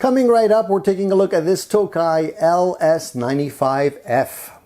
Coming right up, we're taking a look at this Tokai LS-95F.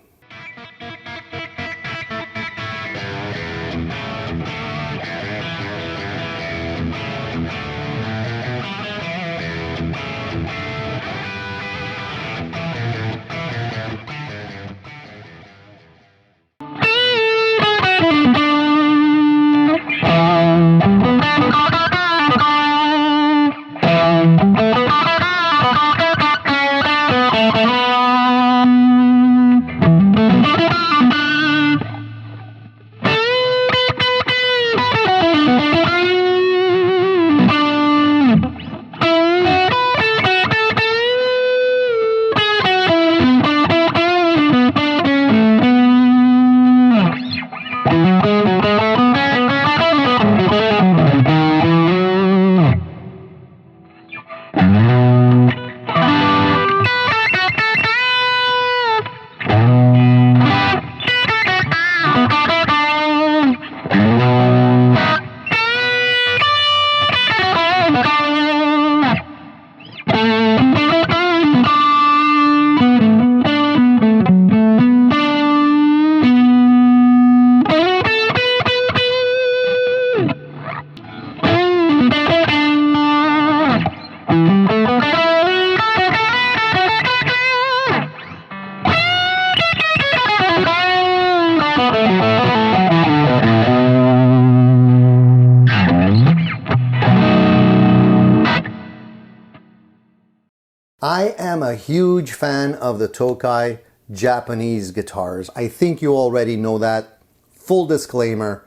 I am a huge fan of the Tokai Japanese guitars. I think you already know that. Full disclaimer,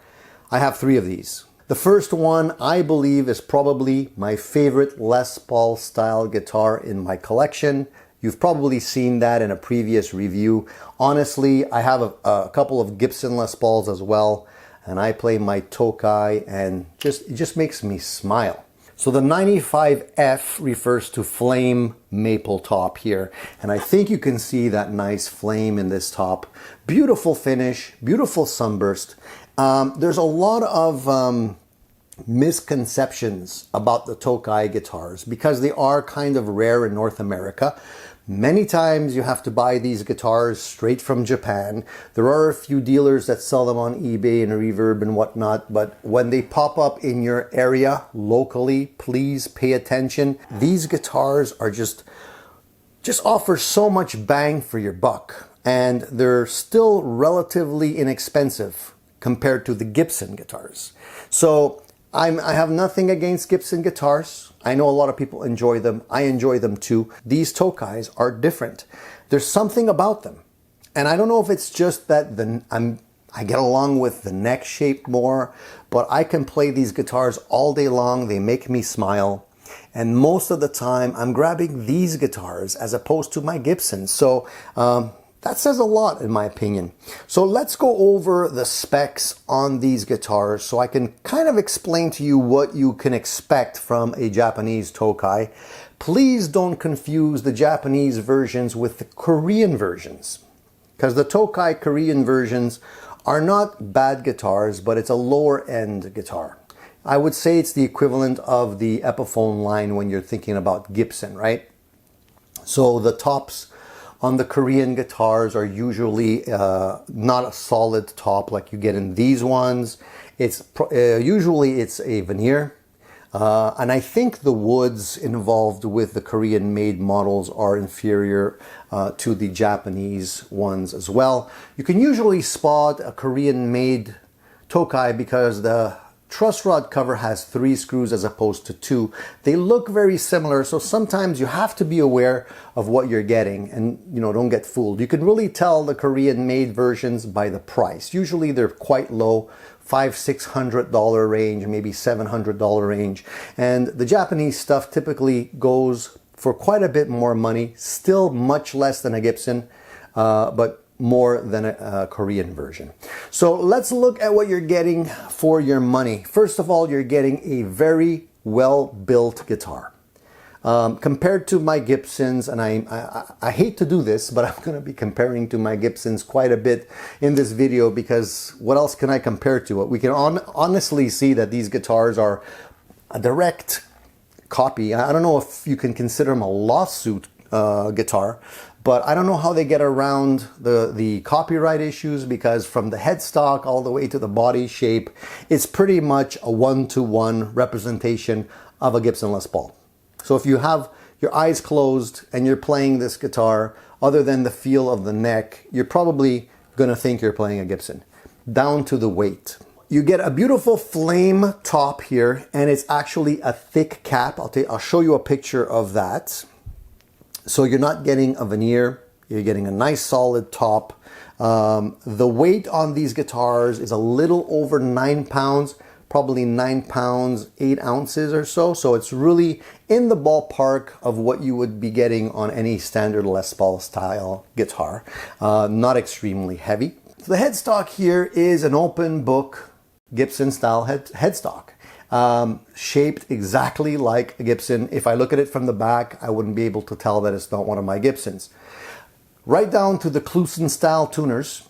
I have 3 of these. The first one, I believe, is probably my favorite Les Paul style guitar in my collection. You've probably seen that in a previous review. Honestly, I have a couple of Gibson Les Pauls as well, and I play my Tokai, and it just makes me smile. So the 95F refers to flame maple top here, and I think you can see that nice flame in this top. Beautiful finish, beautiful sunburst. There's a lot of misconceptions about the Tokai guitars because they are kind of rare in North America. Many times you have to buy these guitars straight from Japan. There are a few dealers that sell them on eBay and Reverb and whatnot, but when they pop up in your area locally, please pay attention. These guitars are just offer so much bang for your buck, and they're still relatively inexpensive compared to the Gibson guitars. So I have nothing against Gibson guitars. I know a lot of people enjoy them. I enjoy them too. These Tokais are different. There's something about them. And I don't know if it's just that I get along with the neck shape more, but I can play these guitars all day long. They make me smile. And most of the time, I'm grabbing these guitars as opposed to my Gibsons. So that says a lot in my opinion. So let's go over the specs on these guitars so I can kind of explain to you what you can expect from a Japanese Tokai. Please don't confuse the Japanese versions with the Korean versions, because the Tokai Korean versions are not bad guitars, but it's a lower end guitar. I would say it's the equivalent of the Epiphone line when you're thinking about Gibson, right? So the tops on the Korean guitars are usually not a solid top like you get in these ones. It's usually it's a veneer, and I think the woods involved with the Korean made models are inferior to the Japanese ones as well. You can usually spot a Korean made Tokai because the truss rod cover has 3 screws as opposed to 2. They look very similar, so sometimes you have to be aware of what you're getting and, you know, don't get fooled. You can really tell the Korean made versions by the price. Usually they're quite low, $500–600 range, maybe $700 range. And the Japanese stuff typically goes for quite a bit more money, still much less than a Gibson, but more than a Korean version. So let's look at what you're getting for your money. First of all, you're getting a very well-built guitar. Compared to my Gibsons, and I hate to do this, but I'm going to be comparing to my Gibsons quite a bit in this video, because what else can I compare to it? We can honestly see that these guitars are a direct copy. I don't know if you can consider them a lawsuit guitar, but I don't know how they get around the copyright issues, because from the headstock all the way to the body shape, it's pretty much a one-to-one representation of a Gibson Les Paul. So if you have your eyes closed and you're playing this guitar, other than the feel of the neck, you're probably gonna think you're playing a Gibson, down to the weight. You get a beautiful flame top here, and it's actually a thick cap. I'll show you a picture of that. So you're not getting a veneer, you're getting a nice solid top. The weight on these guitars is a little over 9 pounds, probably 9 pounds, 8 ounces or so. So it's really in the ballpark of what you would be getting on any standard Les Paul style guitar. Not extremely heavy. So the headstock here is an open book Gibson style headstock. Shaped exactly like a Gibson. If I look at it from the back, I wouldn't be able to tell that it's not one of my Gibsons. Right down to the Kluson style tuners,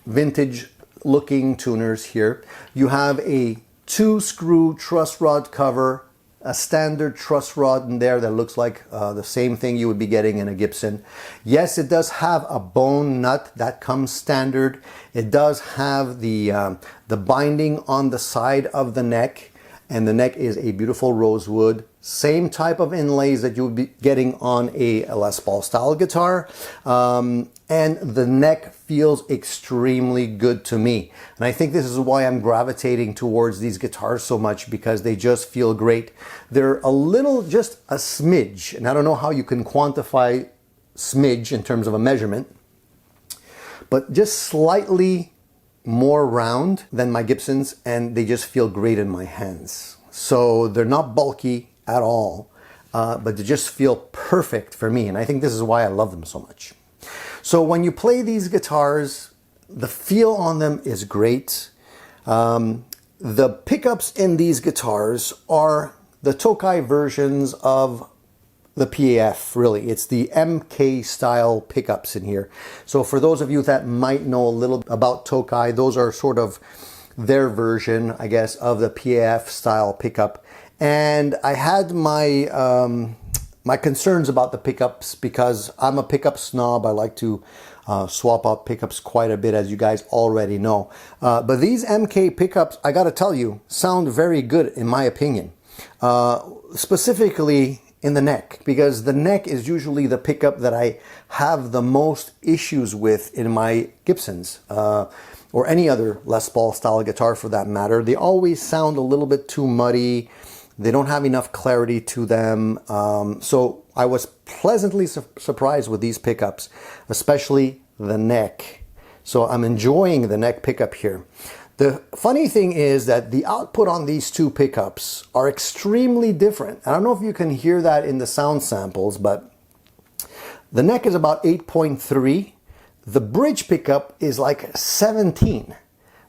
vintage looking tuners here. You have a 2-screw truss rod cover, a standard truss rod in there that looks like the same thing you would be getting in a Gibson. Yes, it does have a bone nut that comes standard. It does have the binding on the side of the neck, and the neck is a beautiful rosewood. Same type of inlays that you would be getting on a Les Paul style guitar. And the neck feels extremely good to me. And I think this is why I'm gravitating towards these guitars so much, because they just feel great. They're a little, just a smidge, and I don't know how you can quantify smidge in terms of a measurement, but just slightly more round than my Gibsons, and they just feel great in my hands. So they're not bulky at all, but they just feel perfect for me, and I think this is why I love them so much. So when you play these guitars, the feel on them is great. The pickups in these guitars are the Tokai versions of the PAF, really. It's the MK style pickups in here. So for those of you that might know a little about Tokai, those are sort of their version, I guess, of the PAF style pickup. And I had my my concerns about the pickups, because I'm a pickup snob. I like to swap out pickups quite a bit, as you guys already know. But these MK pickups, I gotta tell you, sound very good in my opinion. Specifically in the neck, because the neck is usually the pickup that I have the most issues with in my Gibsons, or any other Les Paul style guitar for that matter. They always sound a little bit too muddy. They don't have enough clarity to them. So I was pleasantly surprised with these pickups, especially the neck. So I'm enjoying the neck pickup here. The funny thing is that the output on these two pickups are extremely different. I don't know if you can hear that in the sound samples, but the neck is about 8.3. The bridge pickup is like 17,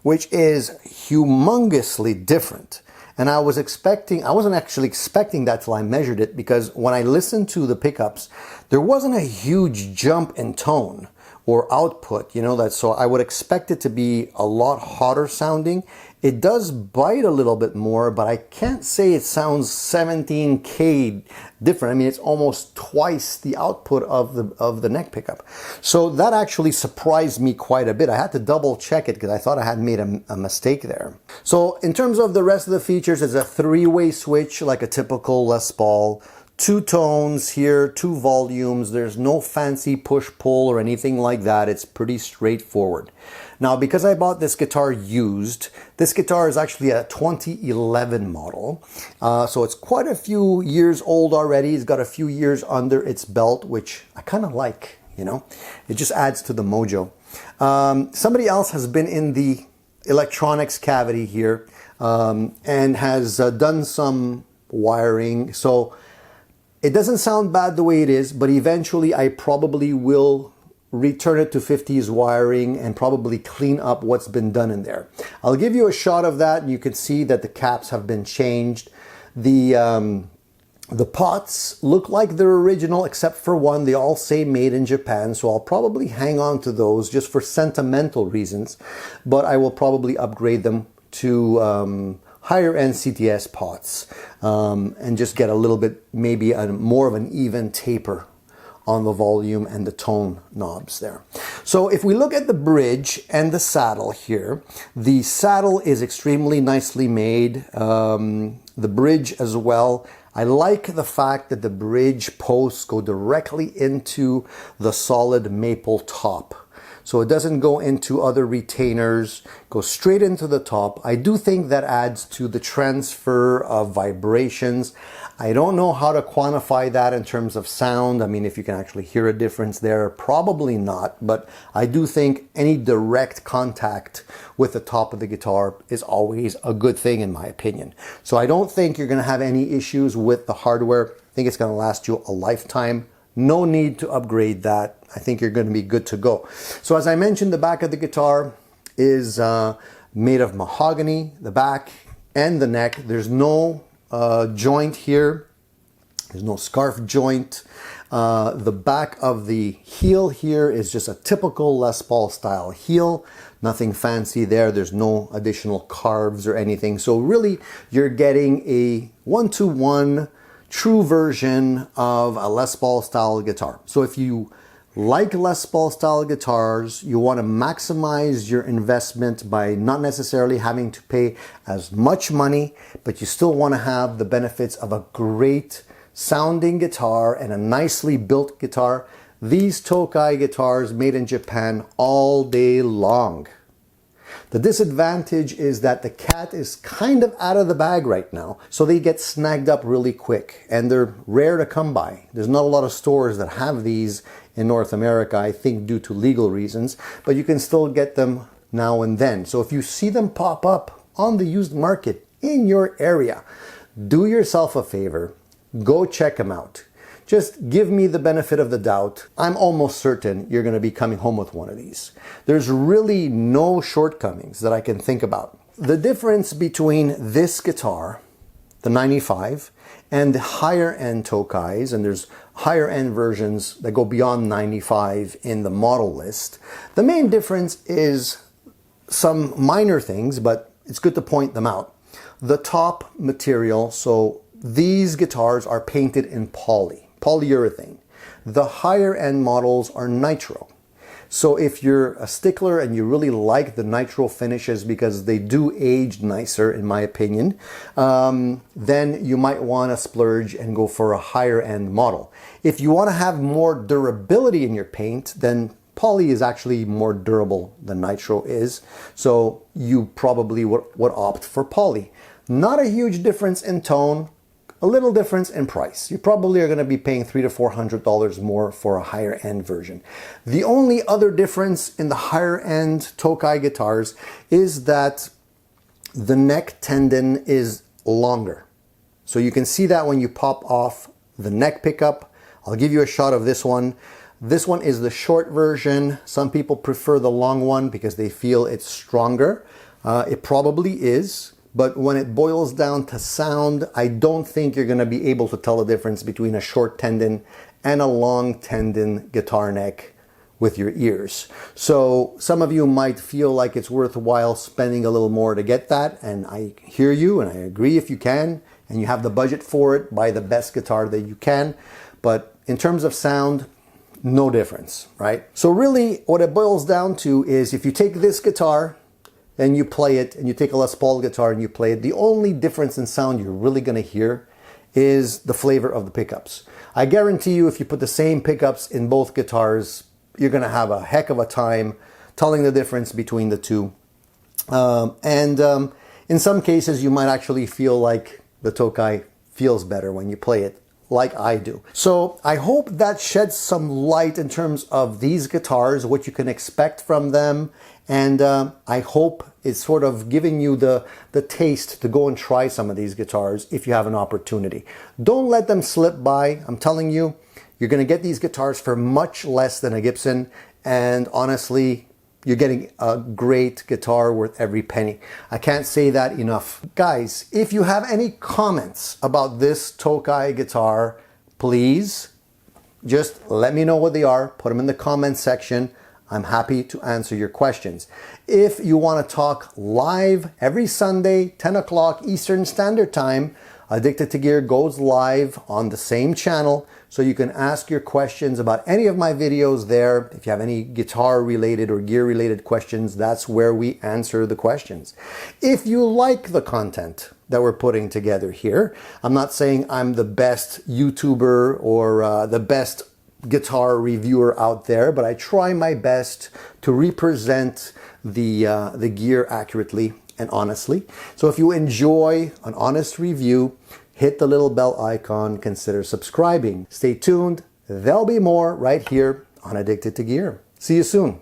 which is humongously different. And I wasn't actually expecting that till I measured it, because when I listened to the pickups, there wasn't a huge jump in tone or output, you know, that. So I would expect it to be a lot hotter sounding. It does bite a little bit more, but I can't say it sounds 17K different. I mean, it's almost twice the output of the neck pickup. So that actually surprised me quite a bit. I had to double check it because I thought I had made a mistake there. So in terms of the rest of the features, it's a 3-way switch like a typical Les Paul. 2 tones here, 2 volumes. There's no fancy push-pull or anything like that. It's pretty straightforward. Now, because I bought this guitar used, this guitar is actually a 2011 model. So it's quite a few years old already. It's got a few years under its belt, which I kind of like, you know. It just adds to the mojo. Somebody else has been in the electronics cavity here and has done some wiring. So it doesn't sound bad the way it is, but eventually I probably will return it to 50s wiring and probably clean up what's been done in there. I'll give you a shot of that, and you can see that the caps have been changed. The pots look like they're original except for one. They all say made in Japan, so I'll probably hang on to those just for sentimental reasons, but I will probably upgrade them to higher end CTS pots and just get a little bit, maybe more of an even taper on the volume and the tone knobs there. So if we look at the bridge and the saddle here, the saddle is extremely nicely made. The bridge as well. I like the fact that the bridge posts go directly into the solid maple top. So it doesn't go into other retainers, goes straight into the top. I do think that adds to the transfer of vibrations. I don't know how to quantify that in terms of sound. I mean, if you can actually hear a difference there, probably not. But I do think any direct contact with the top of the guitar is always a good thing in my opinion. So I don't think you're going to have any issues with the hardware. I think it's going to last you a lifetime. No need to upgrade that. I think you're going to be good to go. So as I mentioned, the back of the guitar is made of mahogany, the back and the neck. There's no joint here. There's no scarf joint. The back of the heel here is just a typical Les Paul style heel. Nothing fancy there. There's no additional carves or anything. So really, you're getting a one-to-one true version of a Les Paul style guitar. So if you like Les Paul style guitars, you want to maximize your investment by not necessarily having to pay as much money, but you still want to have the benefits of a great sounding guitar and a nicely built guitar. These Tokai guitars made in Japan all day long. The disadvantage is that the cat is kind of out of the bag right now, so they get snagged up really quick and they're rare to come by. There's not a lot of stores that have these in North America, I think due to legal reasons, but you can still get them now and then. So if you see them pop up on the used market in your area, do yourself a favor, go check them out. Just give me the benefit of the doubt. I'm almost certain you're going to be coming home with one of these. There's really no shortcomings that I can think about. The difference between this guitar, the 95, and the higher end Tokais, and there's higher end versions that go beyond 95 in the model list. The main difference is some minor things, but it's good to point them out. The top material, so these guitars are painted in polyurethane. The higher end models are nitro. So if you're a stickler and you really like the nitro finishes because they do age nicer in my opinion, then you might want to splurge and go for a higher end model. If you want to have more durability in your paint, then poly is actually more durable than nitro is. So you probably would opt for poly. Not a huge difference in tone. A little difference in price. You probably are going to be paying $300 to $400 more for a higher end version. The only other difference in the higher end Tokai guitars is that the neck tendon is longer. So you can see that when you pop off the neck pickup. I'll give you a shot of this one. This one is the short version. Some people prefer the long one because they feel it's stronger. It probably is. But when it boils down to sound, I don't think you're going to be able to tell the difference between a short tendon and a long tendon guitar neck with your ears. So some of you might feel like it's worthwhile spending a little more to get that, and I hear you and I agree. If you can and you have the budget for it, buy the best guitar that you can. But in terms of sound, no difference, right? So really what it boils down to is if you take this guitar and you play it, and you take a Les Paul guitar and you play it, the only difference in sound you're really going to hear is the flavor of the pickups. I guarantee you if you put the same pickups in both guitars, you're going to have a heck of a time telling the difference between the two. In some cases, you might actually feel like the Tokai feels better when you play it, like I do. So I hope that sheds some light in terms of these guitars, what you can expect from them. And I hope it's sort of giving you the taste to go and try some of these guitars if you have an opportunity. Don't let them slip by. I'm telling you, you're going to get these guitars for much less than a Gibson. And honestly, you're getting a great guitar worth every penny. I can't say that enough. Guys, if you have any comments about this Tokai guitar, please just let me know what they are. Put them in the comment section. I'm happy to answer your questions. If you want to talk live every Sunday, 10 o'clock Eastern Standard Time, Addicted to Gear goes live on the same channel, so you can ask your questions about any of my videos there. If you have any guitar related or gear related questions, that's where we answer the questions. If you like the content that we're putting together here, I'm not saying I'm the best YouTuber or the best guitar reviewer out there, but I try my best to represent the gear accurately and honestly. So if you enjoy an honest review, hit the little bell icon, consider subscribing. Stay tuned, there'll be more right here on Addicted to Gear. See you soon.